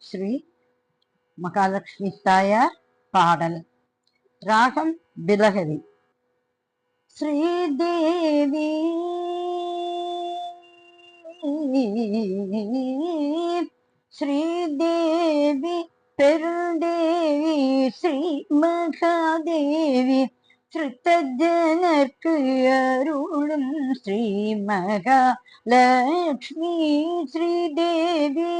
ஸ்ரீ மகாலட்சுமி தாயார் பாடல். ராகம் பிலஹரி. ஸ்ரீதேவி ஸ்ரீதேவி பெருந்தேவி ஸ்ரீ மகாதேவி ஸ்ருத்தஜனர்க்கு அருளும் ஸ்ரீ மகாலட்சுமி. ஸ்ரீதேவி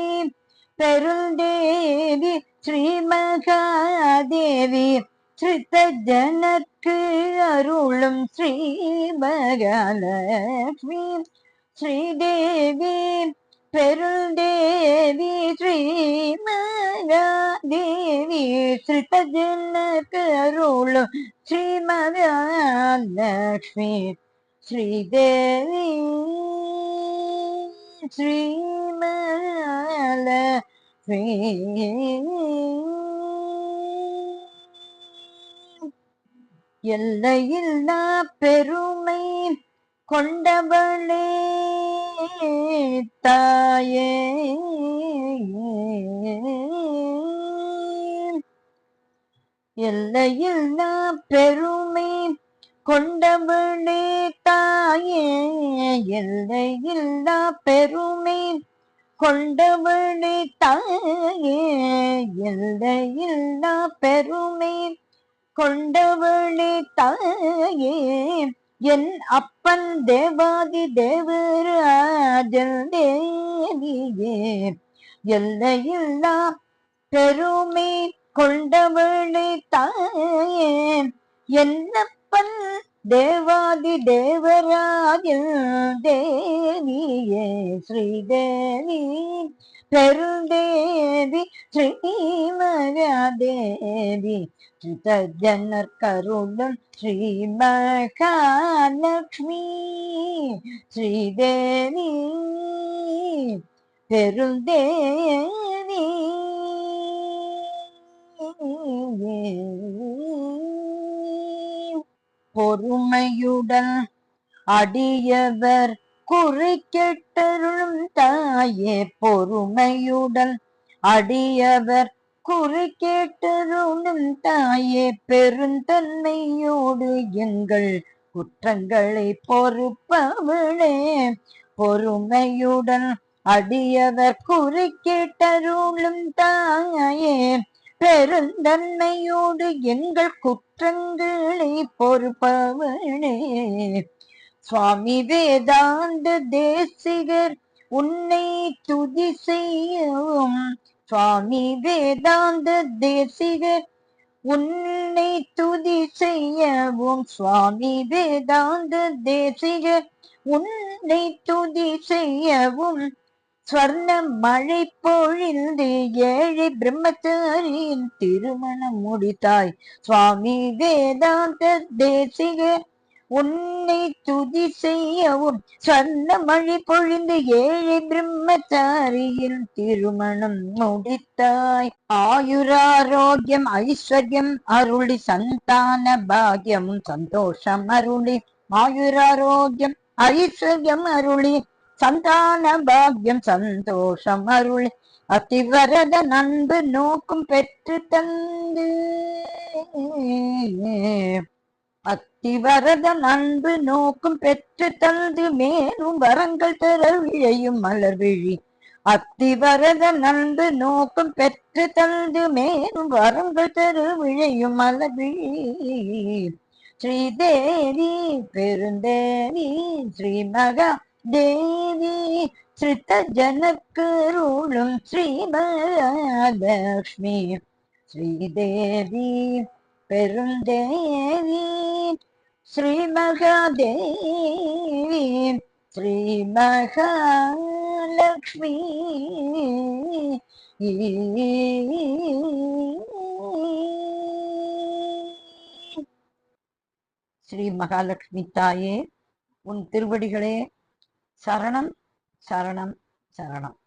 பெருந்தேவி ஸ்ரீ மகாதேவி ஸ்ருத்தஜனர்க்கு அருளும் ஸ்ரீ மகாலட்சுமி. ஸ்ரீதேவி பெருந்தேவி ஸ்ரீ மகாதேவி ஸ்ருத்தஜனர்க்கு அருளும் ஸ்ரீ மகாலட்சுமி. ஸ்ரீதேவி ஸ்ரீ மகாலட்சுமி. எல்லையில்லா பெருமை கொண்டவளே தாயே, எல்லையில்லா பெருமை கொண்டவளே தாயே, எல்லையில்லா பெருமை கொண்டவளே தாயே, எல்லையில்லா பெருமை கொண்டவளே தாயே, என் அப்பன் தேவாதி தேவராஜன் தேவியே, எல்லையில்லா பெருமை கொண்டவளே தாயே, என் அப்பன் தேவாதி தேவராஜன் தேவியே. ஸ்ரீதேவி பெருந்தேவி ஸ்ரீ மகாதேவி ஸ்ருதஜனர்க்கருளும் ஸ்ரீ மகாலட்சுமி. ஸ்ரீதேவி பெருந்தேவி பொறுமையுடன் அடியவர் குறிக்கெட்டருளும் தாயே, பொறுமையுடன் அடியவர் குறிக்கேட்டருளும் தாயே, பெருந்தன்மையோடு எங்கள் குற்றங்களை பொறுப்பவளே, பொறுமையுடன் அடியவர் குறிக்கேட்டருளும் தாயே, பெருந்தன்மையோடு எங்கள் குற்றங்களை பொறுப்பவளே. சுவாமி வேதாந்த தேசிகர் உன்னை துதி செய்யவும், சுவாமி வேதாந்த தேசிகர் உன்னை துதி செய்யவும், சுவாமி வேதாந்த தேசிகர் உன்னை துதி செய்யவும், ஸ்வர்ண மழை பொழிந்து ஏழை பிரம்மச்சாரியின் திருமணம் முடித்தாய். சுவாமி வேதாந்த தேசிகர் உன்னை துதி செய்யவும், சொன்ன மழை பொழிந்து ஏழை பிரம்மச்சாரியில் திருமணம் முடித்தாய். ஆயுராரோக்கியம் ஐஸ்வர்யம் அருளி சந்தான பாகியமும் சந்தோஷம் அருளி, ஆயுராரோக்கியம் ஐஸ்வர்யம் அருளி சந்தான பாகியம் சந்தோஷம் அருளி, அத்திவரத நண்பு நோக்கும் பெற்று தந்து, அத்திவரத நண்பு நோக்கும் பெற்று தந்து மேலும் வரங்கள் தர விழையும் மலர்விழி, அத்திவரத நண்பு நோக்கும் பெற்று தந்து மேலும் வரங்கள் தர விழையும் மலர்விழி. ஸ்ரீதேவி பெருந்தேவி ஸ்ரீ மகாதேவி ஸ்ருதஜனர்க்கருளும் ஸ்ரீ மகாலட்சுமி. ஸ்ரீதேவி பெருந்தேவி ஸ்ரீ மகாதேவி ஸ்ரீ மகாலட்சுமி. ஸ்ரீ மகாலட்சுமி தாயே, உன் திருவடிகளே சரணம் சரணம் சரணம்.